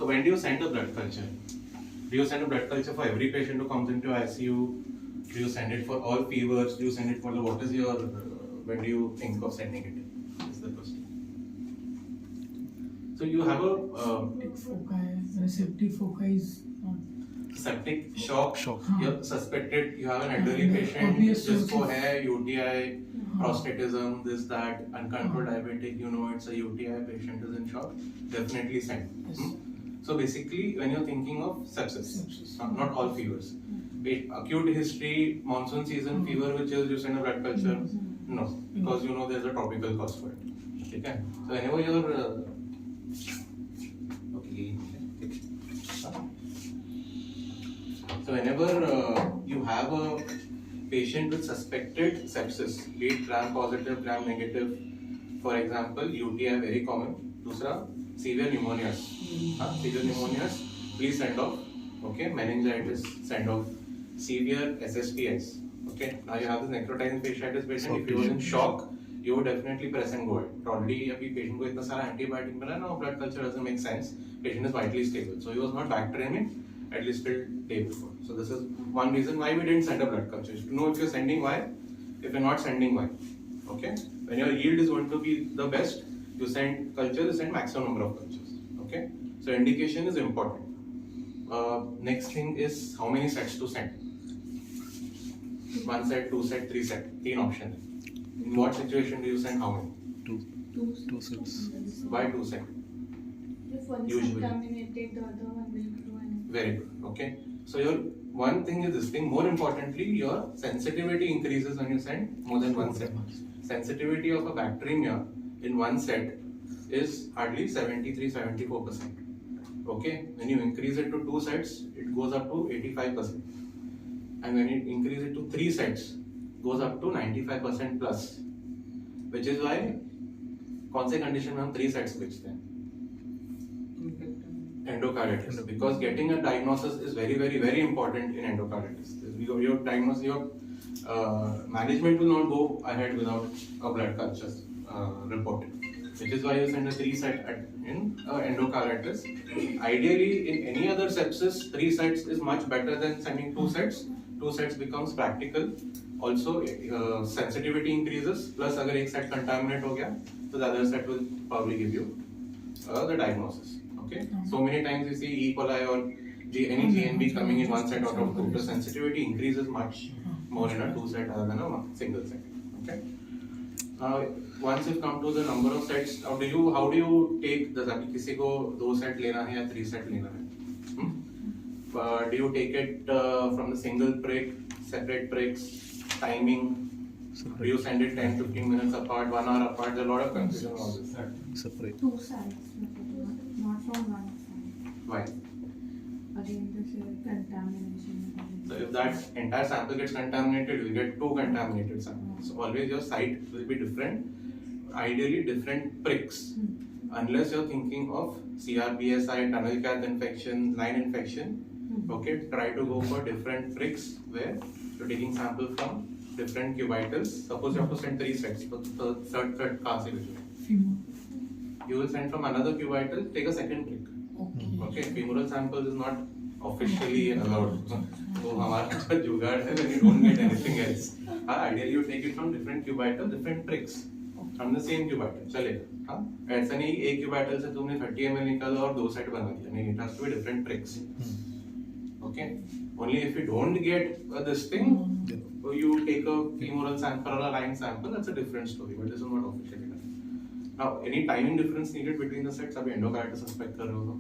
So when do you send a blood culture? Do you send a blood culture for every patient who comes into ICU? Do you send it for all fevers? Do you send it for the, what is your, when do you think of sending it? Is the question. So you have a receptive foci is not. septic shock. You're suspected, you have an elderly patient, obvious जिसको sources. है UTI, prostatism, this, that, uncontrolled diabetic, you know it's a UTI, patient is in shock, definitely send. Yes. So basically, when you're thinking of sepsis. Not all fevers. Acute history, monsoon season fever, which is you send a blood culture, no, because you know there's a tropical cause for it. Okay, so whenever you're okay. So whenever you have a patient with suspected sepsis, be it gram positive, gram negative, for example, UTI very common. Dusra, severe pneumonias. Severe pneumonias, please send off. Okay, meningitis, send off. Severe SSPIs. Okay, now you have this necrotizing fasciitis patient. If you were in shock, you would definitely press and go ahead. Probably, अभी patient को इतना सारा antibiotic मिला ना, blood culture doesn't make sense. Patient is vitally stable, so he was not bacteremic at least till day before. So this is one reason why we didn't send a blood culture. You know if you're sending why, if you're not sending why. Okay, when your yield is going to be the best, you send culture, you send maximum number of cultures. Okay, so indication is important. Next thing is how many sets to send. 1 set, 2 set, 3 set, 3 options. In what situation do you send how many? Two sets. Why 2 set? If one is Usually. contaminated, the other one will grow and Very good. Okay. So your one thing is this thing. More importantly, your sensitivity increases when you send more than 1 set. Sensitivity of a bacteremia in 1 set is hardly 73-74%. Okay. When you increase it to 2 sets, it goes up to 85%. And when you increase it to 3 sets, goes up to 95% plus. Which is why कौन से condition में हम 3 sets बेचते हैं? Endocarditis, because getting a diagnosis is very, very, very important in endocarditis. Your diagnosis, your management will not go ahead without a blood culture report. Which is why you send a 3 set in endocarditis. Ideally, in any other sepsis, 3 sets is much better than sending 2 sets. 2 sets becomes practical. Also, sensitivity increases. Plus, अगर एक set contaminate हो गया, so the other set will probably give you the diagnosis. Okay. So many times you see E. coli or any GNB coming in 1 set out of 2. The sensitivity increases much more in a 2 set rather than a single set. Okay. Now, once you come to the number of sets, how do you take the किसी को 2 set लेना है या 3 set लेना है? Do you take it from the single prick, separate pricks, timing? Do you send it 10-15 minutes apart, 1 hour apart? There's a lot of confusion on this. Separate. 2 sides, not from 1 side. Why? Again, this is contamination. So if that entire sample gets contaminated, you will get 2 contaminated samples. So always your site will be different, ideally different pricks. Unless you're thinking of CRPSI, tunnel cath infection, line infection, okay, try to go for different pricks where you're taking sample from different cubitals. Suppose you have to send 3 sets, but the third kahan se bhejenge? You will send from another cubital, take a second prick. Okay, femoral sample is not officially allowed. So हमारा जुगाड़ है when you don't get anything else. Ideally you take it from different cubital, different pricks from the same cubital. चलेगा. ऐसा नहीं एक cubital से तुमने 30 ml निकाला और 2 set बना दिया. नहीं, it has to be different pricks. Okay. Only if you don't get this thing, you take a femoral sample or a line sample. That's a different story. But this is not officially done. Now, any timing difference needed between the sets? अभी endocarditis suspect कर रहे हो तो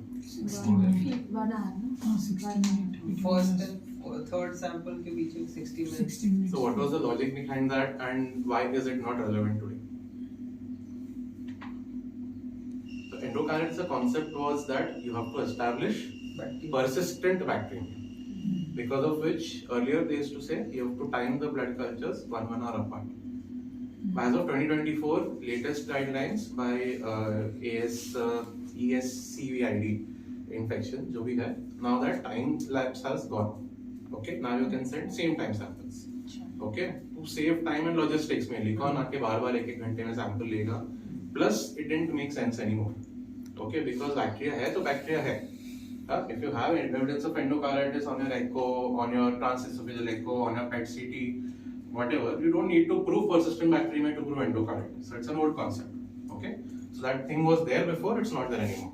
1 hour, no? 16 minutes. First and third sample के बीच में 60 minutes. 16 minutes. So what was the logic behind that and why is it not relevant today? So endocarditis, the concept was that you have to establish persistent bacteremia. Because of which earlier they used to say you have to time the blood cultures 1 hour apart. As of 2024, latest guidelines by ESCVID infection, जो भी है, now that time lapse has gone. Okay, now you can send same time samples. Okay, to save time and logistics mainly. कौन आके बार-बार 1-1 घंटे में sample लेगा? Plus, it didn't make sense anymore. Okay, because bacteria है तो bacteria है. If you have evidence of endocarditis on your echo, on your transesophageal echo, on your PET CT, whatever, you don't need to prove persistent bacteremia to prove endocarditis. So it's an old concept. Okay, so that thing was there before, it's not there anymore.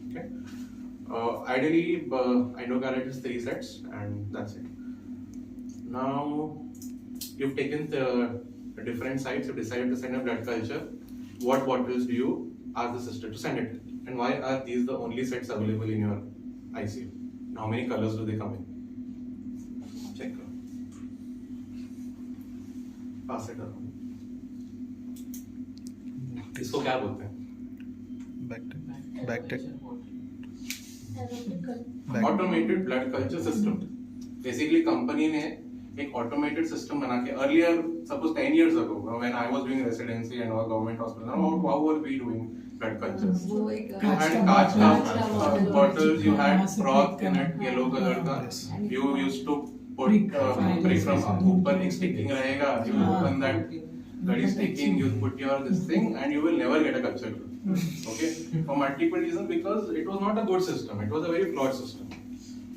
Okay, ideally, endocarditis 3 sets, and that's it. Now you've taken the different sites, you've decided to send a blood culture. What bottles do you ask the sister to send it? And why are these the only sets available in your ICU? How many colors do they come in? Check. Pass it around. इसको क्या बोलते हैं? Automated blood culture system. Basically, company ने एक automated system बना के earlier, suppose 10 years ago, when I was doing residency and all government hospital, how were we doing blood cultures? वो एक You had कांच का bottles, you had froth in it, yellow color का. You used to put prick from ऊपर एक sticking रहेगा. You open that bloody sticking, you put your this thing, and you will never get a culture. Okay, for multiple reasons, because it was not a good system. It was a very flawed system.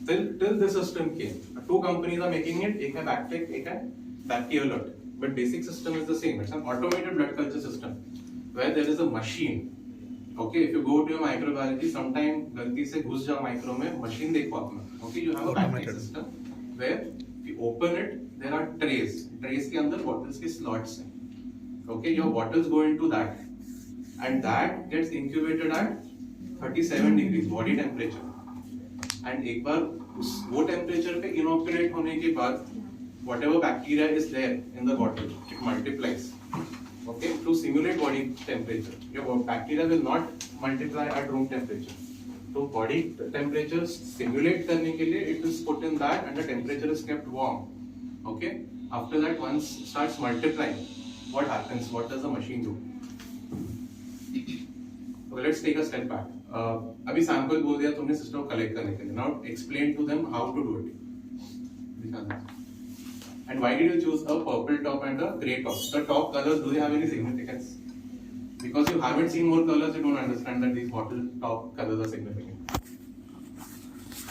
Till this system came. Two companies are making it. एक है Bactec, एक है Bactialert. But basic system is the same. It's an automated blood culture system where there is a machine. Okay, if you go to your microbiology, sometime गलती से घुस जाओ micro में, machine देखो अपना. Okay, you have a Bactec system where if you open it, there are trays. Trays के अंदर bottles के slots हैं. Okay, your bottles go into that, and that gets incubated at 37 degrees body temperature. And एक बार वो temperature पे inoculate होने के बाद, whatever bacteria is there in the bottle, it multiplies. Okay, to simulate body temperature. Your bacteria will not multiply at room temperature. So body temperature simulate करने के लिए it is put in that, and the temperature is kept warm. Okay, after that once it starts multiplying, what happens? What does the machine do? Okay, let's take a step back. अभी sample बोल दिया तुमने system collect करने के लिए. Now explain to them how to do it. And why did you choose a purple top and a grey top? The top colors, do they have any significance? Because you haven't seen more colors, you don't understand that these bottle top colors are significant.